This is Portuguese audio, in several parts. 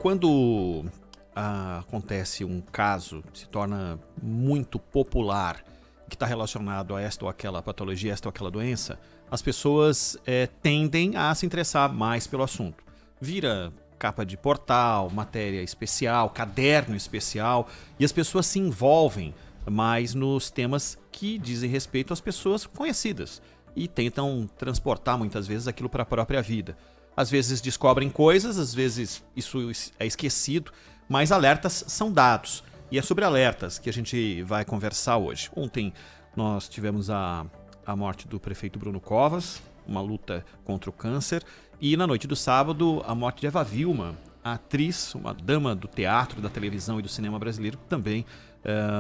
Quando acontece um caso, se torna muito popular, que está relacionado a esta ou aquela patologia, esta ou aquela doença, as pessoas tendem a se interessar mais pelo assunto. Vira capa de portal, matéria especial, caderno especial, e as pessoas se envolvem mais nos temas que dizem respeito às pessoas conhecidas e tentam transportar muitas vezes aquilo para a própria vida. Às vezes descobrem coisas, às vezes isso é esquecido, mas alertas são dados. E é sobre alertas que a gente vai conversar hoje. Ontem nós tivemos a morte do prefeito Bruno Covas, uma luta contra o câncer. E na noite do sábado, a morte de Eva Vilma, a atriz, uma dama do teatro, da televisão e do cinema brasileiro, também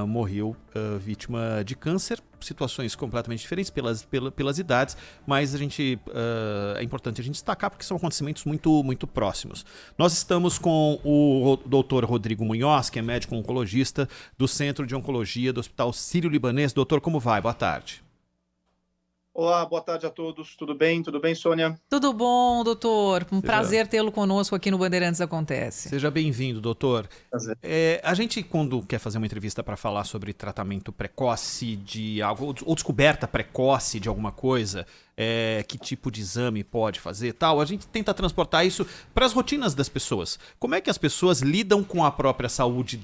morreu vítima de câncer. Situações completamente diferentes pelas idades, mas é importante a gente destacar porque são acontecimentos muito, muito próximos. Nós estamos com o Dr. Rodrigo Munhoz, que é médico oncologista do Centro de Oncologia do Hospital Sírio-Libanês. Doutor, como vai? Boa tarde. Olá, boa tarde a todos. Tudo bem? Tudo bem, Sônia? Tudo bom, doutor? Prazer tê-lo conosco aqui no Bandeirantes Acontece. Seja bem-vindo, doutor. Prazer. A gente, quando quer fazer uma entrevista para falar sobre tratamento precoce de algo, ou descoberta precoce de alguma coisa, que tipo de exame pode fazer tal, a gente tenta transportar isso para as rotinas das pessoas. Como é que as pessoas lidam com a própria saúde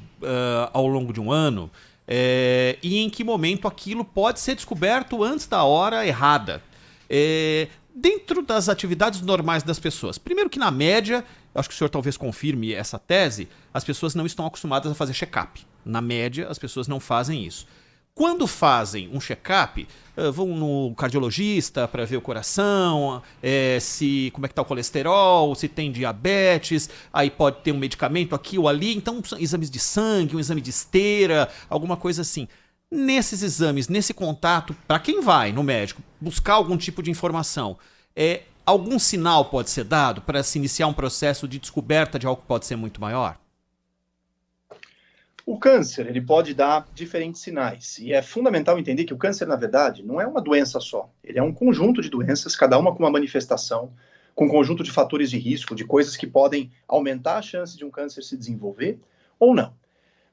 ao longo de um ano? E em que momento aquilo pode ser descoberto antes da hora errada. Dentro das atividades normais das pessoas. Primeiro que na média, acho que o senhor talvez confirme essa tese, as pessoas não estão acostumadas a fazer check-up. Na média, as pessoas não fazem isso. Quando fazem um check-up, vão no cardiologista para ver o coração, como é que está o colesterol, se tem diabetes, aí pode ter um medicamento aqui ou ali, então exames de sangue, um exame de esteira, alguma coisa assim. Nesses exames, nesse contato, para quem vai no médico buscar algum tipo de informação, algum sinal pode ser dado para se iniciar um processo de descoberta de algo que pode ser muito maior? O câncer, ele pode dar diferentes sinais. E é fundamental entender que o câncer, na verdade, não é uma doença só. Ele é um conjunto de doenças, cada uma com uma manifestação, com um conjunto de fatores de risco, de coisas que podem aumentar a chance de um câncer se desenvolver ou não.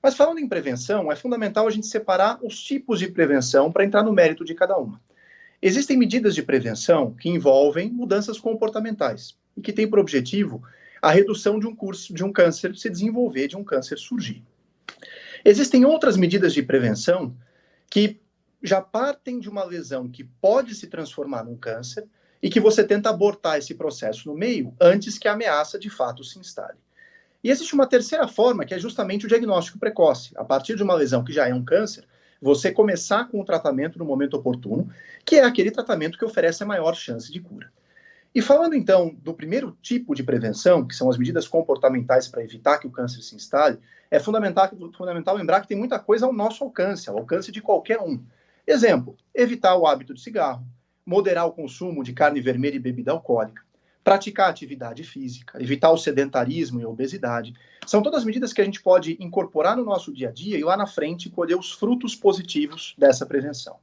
Mas falando em prevenção, é fundamental a gente separar os tipos de prevenção para entrar no mérito de cada uma. Existem medidas de prevenção que envolvem mudanças comportamentais e que têm por objetivo a redução de um câncer se desenvolver, de um câncer surgir. Existem outras medidas de prevenção que já partem de uma lesão que pode se transformar num câncer e que você tenta abortar esse processo no meio antes que a ameaça de fato se instale. E existe uma terceira forma, que é justamente o diagnóstico precoce. A partir de uma lesão que já é um câncer, você começar com o tratamento no momento oportuno, que é aquele tratamento que oferece a maior chance de cura. E falando então do primeiro tipo de prevenção, que são as medidas comportamentais para evitar que o câncer se instale, é fundamental lembrar que tem muita coisa ao nosso alcance, ao alcance de qualquer um. Exemplo, evitar o hábito de cigarro, moderar o consumo de carne vermelha e bebida alcoólica, praticar atividade física, evitar o sedentarismo e a obesidade. São todas medidas que a gente pode incorporar no nosso dia a dia e lá na frente colher os frutos positivos dessa prevenção.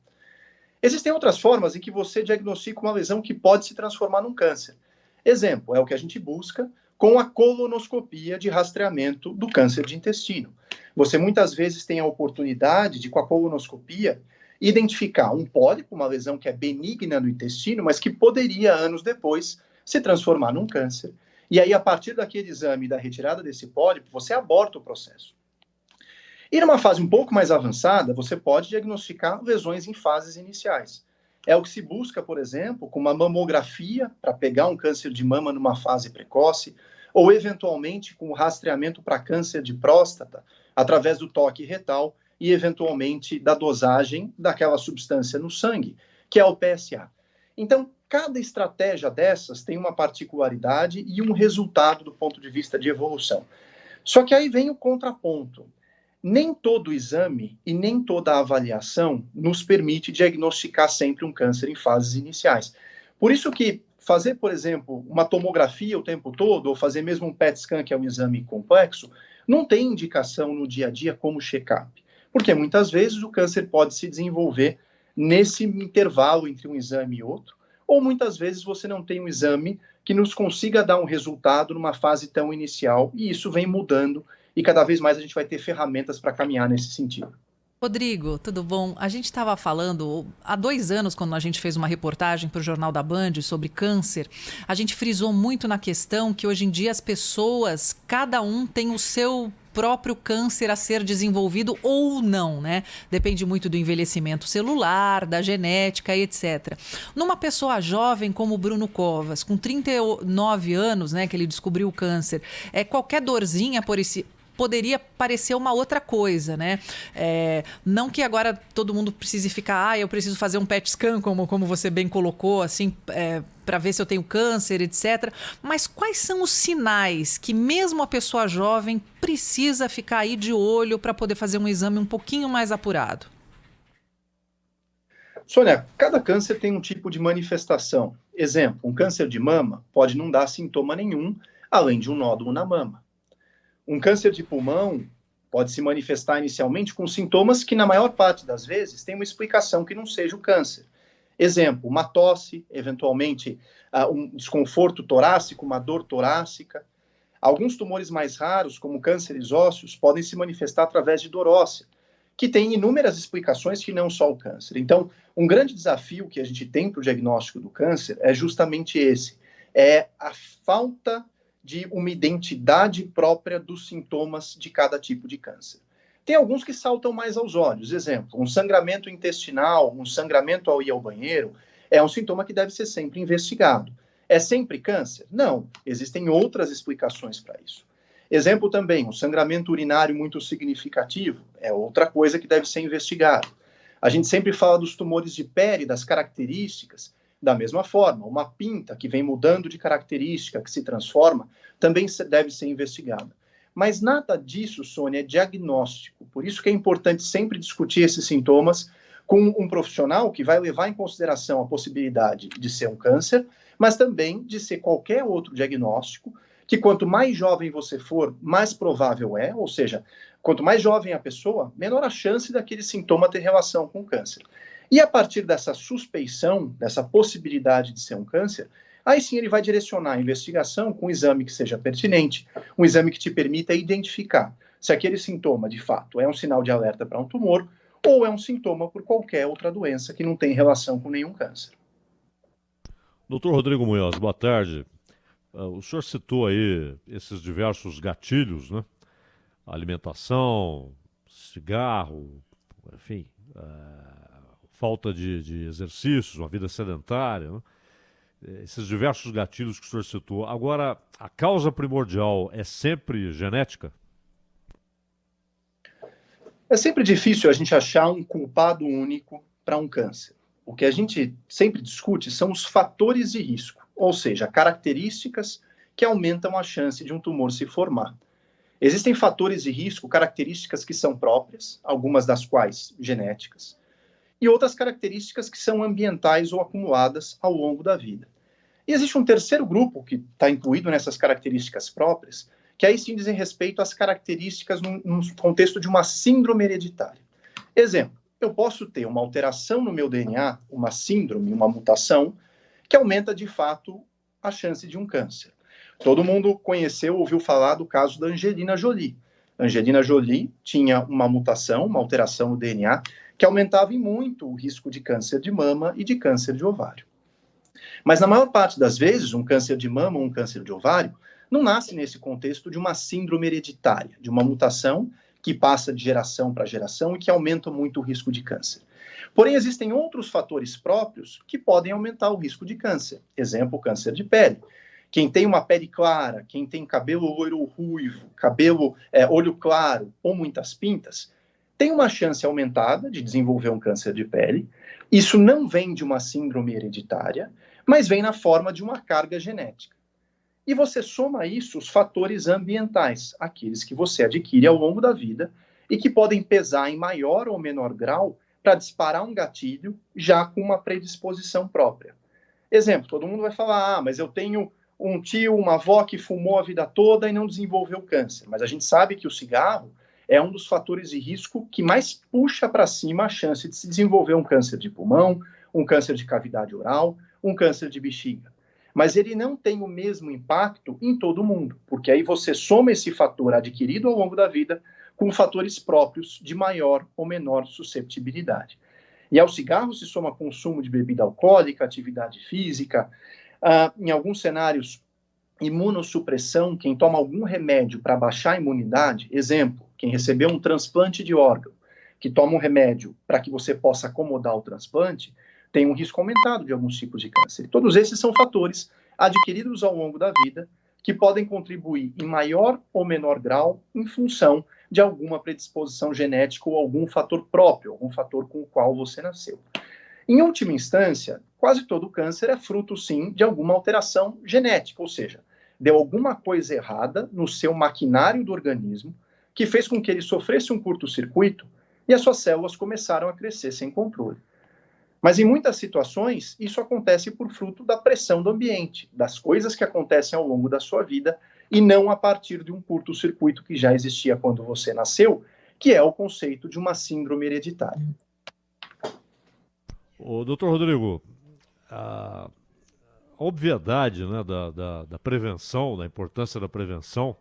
Existem outras formas em que você diagnostica uma lesão que pode se transformar num câncer. Exemplo, é o que a gente busca com a colonoscopia de rastreamento do câncer de intestino. Você muitas vezes tem a oportunidade de, com a colonoscopia, identificar um pólipo, uma lesão que é benigna no intestino, mas que poderia, anos depois, se transformar num câncer. E aí, a partir daquele exame e da retirada desse pólipo, você aborta o processo. E numa fase um pouco mais avançada, você pode diagnosticar lesões em fases iniciais. É o que se busca, por exemplo, com uma mamografia para pegar um câncer de mama numa fase precoce, ou eventualmente com o rastreamento para câncer de próstata, através do toque retal e eventualmente da dosagem daquela substância no sangue, que é o PSA. Então, cada estratégia dessas tem uma particularidade e um resultado do ponto de vista de evolução. Só que aí vem o contraponto. Nem todo exame e nem toda avaliação nos permite diagnosticar sempre um câncer em fases iniciais. Por isso que fazer, por exemplo, uma tomografia o tempo todo, ou fazer mesmo um PET scan, que é um exame complexo, não tem indicação no dia a dia como check-up. Porque muitas vezes o câncer pode se desenvolver nesse intervalo entre um exame e outro, ou muitas vezes você não tem um exame que nos consiga dar um resultado numa fase tão inicial, e isso vem mudando, e cada vez mais a gente vai ter ferramentas para caminhar nesse sentido. Rodrigo, tudo bom? A gente estava falando há 2 anos, quando a gente fez uma reportagem para o Jornal da Band sobre câncer, a gente frisou muito na questão que hoje em dia as pessoas, cada um tem o seu próprio câncer a ser desenvolvido ou não, né? Depende muito do envelhecimento celular, da genética, etc. Numa pessoa jovem como o Bruno Covas, com 39 anos, né, que ele descobriu o câncer, qualquer dorzinha poderia parecer uma outra coisa, né? Não que agora todo mundo precise ficar, eu preciso fazer um PET scan, como você bem colocou, assim, para ver se eu tenho câncer, etc. Mas quais são os sinais que mesmo a pessoa jovem precisa ficar aí de olho para poder fazer um exame um pouquinho mais apurado? Sônia, cada câncer tem um tipo de manifestação. Exemplo, um câncer de mama pode não dar sintoma nenhum, além de um nódulo na mama. Um câncer de pulmão pode se manifestar inicialmente com sintomas que, na maior parte das vezes, tem uma explicação que não seja o câncer. Exemplo, uma tosse, eventualmente um desconforto torácico, uma dor torácica. Alguns tumores mais raros, como cânceres ósseos, podem se manifestar através de dor óssea, que tem inúmeras explicações que não só o câncer. Então, um grande desafio que a gente tem para o diagnóstico do câncer é justamente esse, a falta de uma identidade própria dos sintomas de cada tipo de câncer. Tem alguns que saltam mais aos olhos. Exemplo, um sangramento intestinal, um sangramento ao ir ao banheiro, é um sintoma que deve ser sempre investigado. É sempre câncer? Não. Existem outras explicações para isso. Exemplo também, um sangramento urinário muito significativo, é outra coisa que deve ser investigado. A gente sempre fala dos tumores de pele, das características. Da mesma forma, uma pinta que vem mudando de característica, que se transforma, também deve ser investigada. Mas nada disso, Sônia, é diagnóstico. Por isso que é importante sempre discutir esses sintomas com um profissional que vai levar em consideração a possibilidade de ser um câncer, mas também de ser qualquer outro diagnóstico, que quanto mais jovem você for, mais provável é, ou seja, quanto mais jovem a pessoa, menor a chance daquele sintoma ter relação com o câncer. E a partir dessa suspeição, dessa possibilidade de ser um câncer, aí sim ele vai direcionar a investigação com um exame que seja pertinente, um exame que te permita identificar se aquele sintoma, de fato, é um sinal de alerta para um tumor ou é um sintoma por qualquer outra doença que não tem relação com nenhum câncer. Doutor Rodrigo Munhoz, boa tarde. O senhor citou aí esses diversos gatilhos, né? Alimentação, cigarro, enfim, falta de exercícios, uma vida sedentária, né? Esses diversos gatilhos que o senhor citou. Agora, a causa primordial é sempre genética? É sempre difícil a gente achar um culpado único para um câncer. O que a gente sempre discute são os fatores de risco, ou seja, características que aumentam a chance de um tumor se formar. Existem fatores de risco, características que são próprias, algumas das quais genéticas, e outras características que são ambientais ou acumuladas ao longo da vida. E existe um terceiro grupo que está incluído nessas características próprias, que aí sim dizem respeito às características num contexto de uma síndrome hereditária. Exemplo, eu posso ter uma alteração no meu DNA, uma síndrome, uma mutação, que aumenta de fato a chance de um câncer. Todo mundo conheceu, ouviu falar do caso da Angelina Jolie. Angelina Jolie tinha uma mutação, uma alteração no DNA, que aumentava em muito o risco de câncer de mama e de câncer de ovário. Mas na maior parte das vezes, um câncer de mama ou um câncer de ovário não nasce nesse contexto de uma síndrome hereditária, de uma mutação que passa de geração para geração e que aumenta muito o risco de câncer. Porém, existem outros fatores próprios que podem aumentar o risco de câncer. Exemplo, o câncer de pele. Quem tem uma pele clara, quem tem cabelo loiro ruivo, olho claro ou muitas pintas, tem uma chance aumentada de desenvolver um câncer de pele. Isso não vem de uma síndrome hereditária, mas vem na forma de uma carga genética. E você soma a isso os fatores ambientais, aqueles que você adquire ao longo da vida e que podem pesar em maior ou menor grau para disparar um gatilho já com uma predisposição própria. Exemplo, todo mundo vai falar, mas eu tenho um tio, uma avó que fumou a vida toda e não desenvolveu câncer. Mas a gente sabe que o cigarro é um dos fatores de risco que mais puxa para cima a chance de se desenvolver um câncer de pulmão, um câncer de cavidade oral, um câncer de bexiga. Mas ele não tem o mesmo impacto em todo mundo, porque aí você soma esse fator adquirido ao longo da vida com fatores próprios de maior ou menor susceptibilidade. E ao cigarro se soma consumo de bebida alcoólica, atividade física, em alguns cenários, imunossupressão, quem toma algum remédio para baixar a imunidade, exemplo, quem recebeu um transplante de órgão, que toma um remédio para que você possa acomodar o transplante, tem um risco aumentado de alguns tipos de câncer. Todos esses são fatores adquiridos ao longo da vida que podem contribuir em maior ou menor grau em função de alguma predisposição genética ou algum fator próprio, algum fator com o qual você nasceu. Em última instância, quase todo câncer é fruto, sim, de alguma alteração genética, ou seja, deu alguma coisa errada no seu maquinário do organismo que fez com que ele sofresse um curto-circuito e as suas células começaram a crescer sem controle. Mas em muitas situações, isso acontece por fruto da pressão do ambiente, das coisas que acontecem ao longo da sua vida, e não a partir de um curto-circuito que já existia quando você nasceu, que é o conceito de uma síndrome hereditária. Ô, doutor Rodrigo, a obviedade, né, da prevenção, da importância da prevenção,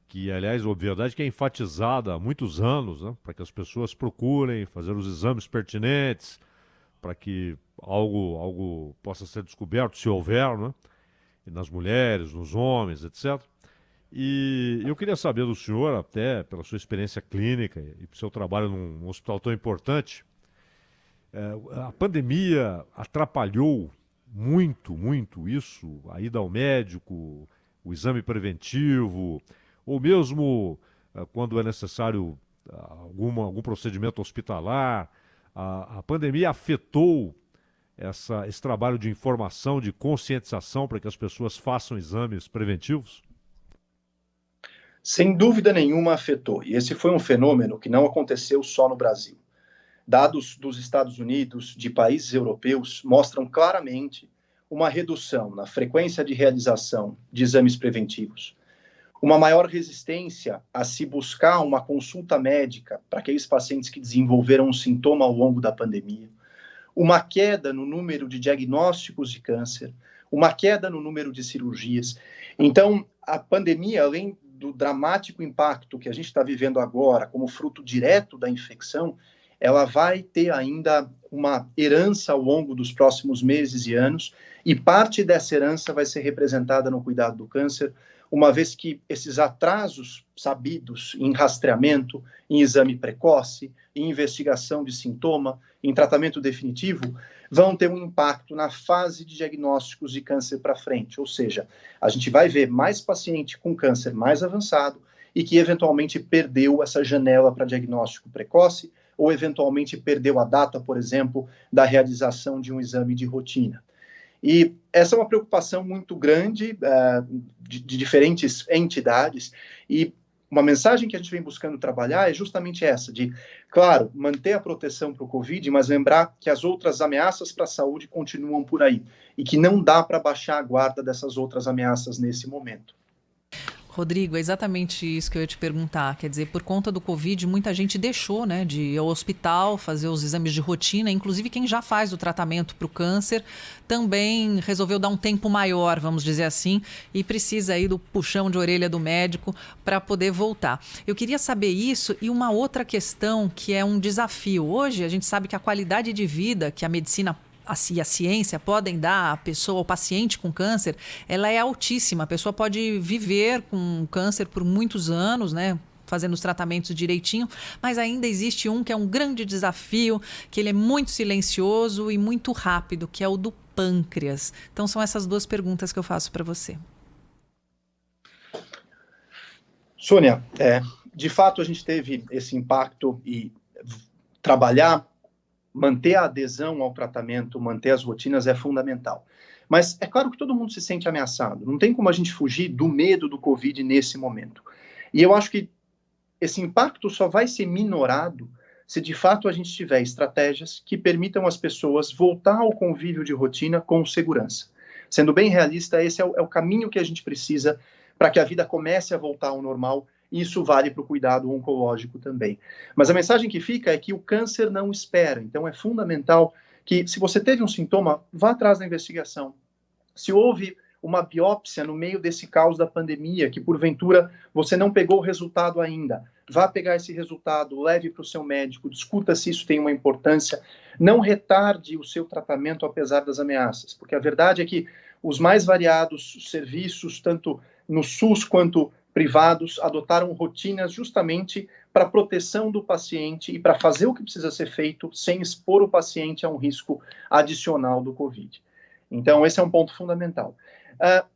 que, aliás, a obviedade que é enfatizada há muitos anos, né, para que as pessoas procurem fazer os exames pertinentes, para que algo possa ser descoberto, se houver, né? Nas mulheres, nos homens, etc. E eu queria saber do senhor, até pela sua experiência clínica e pelo seu trabalho num hospital tão importante, a pandemia atrapalhou muito isso, a ida ao médico, o exame preventivo, ou mesmo quando é necessário algum procedimento hospitalar. A pandemia afetou esse trabalho de informação, de conscientização para que as pessoas façam exames preventivos? Sem dúvida nenhuma afetou. E esse foi um fenômeno que não aconteceu só no Brasil. Dados dos Estados Unidos, de países europeus, mostram claramente uma redução na frequência de realização de exames preventivos, uma maior resistência a se buscar uma consulta médica para aqueles pacientes que desenvolveram um sintoma ao longo da pandemia, uma queda no número de diagnósticos de câncer, uma queda no número de cirurgias. Então, a pandemia, além do dramático impacto que a gente está vivendo agora, como fruto direto da infecção, ela vai ter ainda uma herança ao longo dos próximos meses e anos, e parte dessa herança vai ser representada no cuidado do câncer, uma vez que esses atrasos sabidos em rastreamento, em exame precoce, em investigação de sintoma, em tratamento definitivo, vão ter um impacto na fase de diagnósticos de câncer para frente. Ou seja, a gente vai ver mais paciente com câncer mais avançado e que eventualmente perdeu essa janela para diagnóstico precoce ou eventualmente perdeu a data, por exemplo, da realização de um exame de rotina. E essa é uma preocupação muito grande de diferentes entidades, e uma mensagem que a gente vem buscando trabalhar é justamente essa, de, claro, manter a proteção para o Covid, mas lembrar que as outras ameaças para a saúde continuam por aí, e que não dá para baixar a guarda dessas outras ameaças nesse momento. Rodrigo, é exatamente isso que eu ia te perguntar. Quer dizer, por conta do Covid, muita gente deixou, né, de ir ao hospital, fazer os exames de rotina. Inclusive, quem já faz o tratamento para o câncer também resolveu dar um tempo maior, vamos dizer assim, e precisa aí do puxão de orelha do médico para poder voltar. Eu queria saber isso e uma outra questão que é um desafio. Hoje, a gente sabe que a qualidade de vida que a medicina e a ciência podem dar à pessoa, ao paciente com câncer, ela é altíssima. A pessoa pode viver com câncer por muitos anos, né? Fazendo os tratamentos direitinho, mas ainda existe um que é um grande desafio, que ele é muito silencioso e muito rápido, que é o do pâncreas. Então são essas duas perguntas que eu faço para você. Sônia, de fato a gente teve esse impacto e manter a adesão ao tratamento, manter as rotinas é fundamental. Mas é claro que todo mundo se sente ameaçado. Não tem como a gente fugir do medo do Covid nesse momento. E eu acho que esse impacto só vai ser minorado se de fato a gente tiver estratégias que permitam às pessoas voltar ao convívio de rotina com segurança. Sendo bem realista, esse é o caminho que a gente precisa para que a vida comece a voltar ao normal. E isso vale para o cuidado oncológico também. Mas a mensagem que fica é que o câncer não espera. Então é fundamental que se você teve um sintoma, vá atrás da investigação. Se houve uma biópsia no meio desse caos da pandemia, que porventura você não pegou o resultado ainda, vá pegar esse resultado, leve para o seu médico, discuta se isso tem uma importância, não retarde o seu tratamento apesar das ameaças, porque a verdade é que os mais variados serviços, tanto no SUS quanto privados, adotaram rotinas justamente para a proteção do paciente e para fazer o que precisa ser feito sem expor o paciente a um risco adicional do Covid. Então, esse é um ponto fundamental.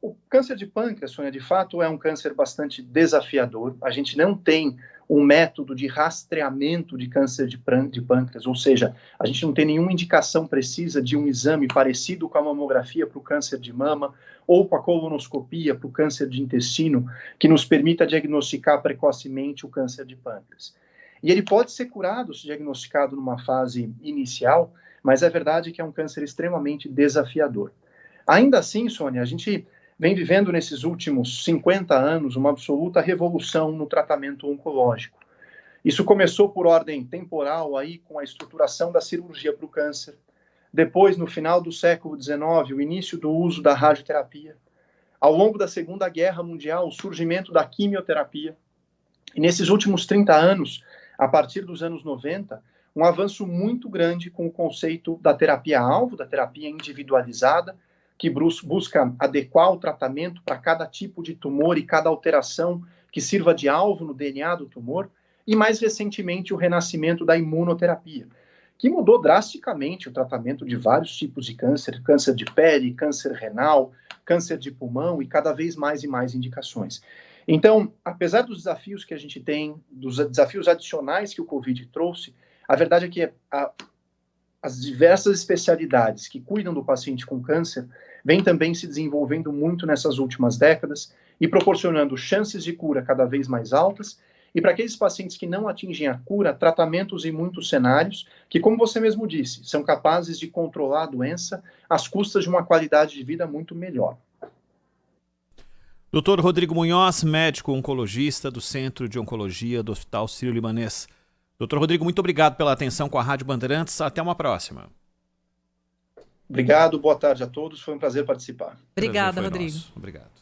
O câncer de pâncreas, Sônia, de fato é um câncer bastante desafiador. A gente não tem um método de rastreamento de câncer de pâncreas, ou seja, a gente não tem nenhuma indicação precisa de um exame parecido com a mamografia para o câncer de mama ou com a colonoscopia para o câncer de intestino, que nos permita diagnosticar precocemente o câncer de pâncreas. E ele pode ser curado se diagnosticado numa fase inicial, mas é verdade que é um câncer extremamente desafiador. Ainda assim, Sônia, a gente vem vivendo nesses últimos 50 anos uma absoluta revolução no tratamento oncológico. Isso começou por ordem temporal aí com a estruturação da cirurgia para o câncer. Depois, no final do século XIX, o início do uso da radioterapia. Ao longo da Segunda Guerra Mundial, o surgimento da quimioterapia. E nesses últimos 30 anos, a partir dos anos 90, um avanço muito grande com o conceito da terapia-alvo, da terapia individualizada, que busca adequar o tratamento para cada tipo de tumor e cada alteração que sirva de alvo no DNA do tumor, e mais recentemente o renascimento da imunoterapia, que mudou drasticamente o tratamento de vários tipos de câncer, câncer de pele, câncer renal, câncer de pulmão e cada vez mais e mais indicações. Então, apesar dos desafios que a gente tem, dos desafios adicionais que o Covid trouxe, a verdade é que as diversas especialidades que cuidam do paciente com câncer vêm também se desenvolvendo muito nessas últimas décadas e proporcionando chances de cura cada vez mais altas e para aqueles pacientes que não atingem a cura, tratamentos em muitos cenários que, como você mesmo disse, são capazes de controlar a doença às custas de uma qualidade de vida muito melhor. Dr. Rodrigo Munhoz, médico oncologista do Centro de Oncologia do Hospital Sírio-Libanês. Dr. Rodrigo, muito obrigado pela atenção com a Rádio Bandeirantes. Até uma próxima. Obrigado, boa tarde a todos. Foi um prazer participar. Obrigada, Rodrigo. Obrigado.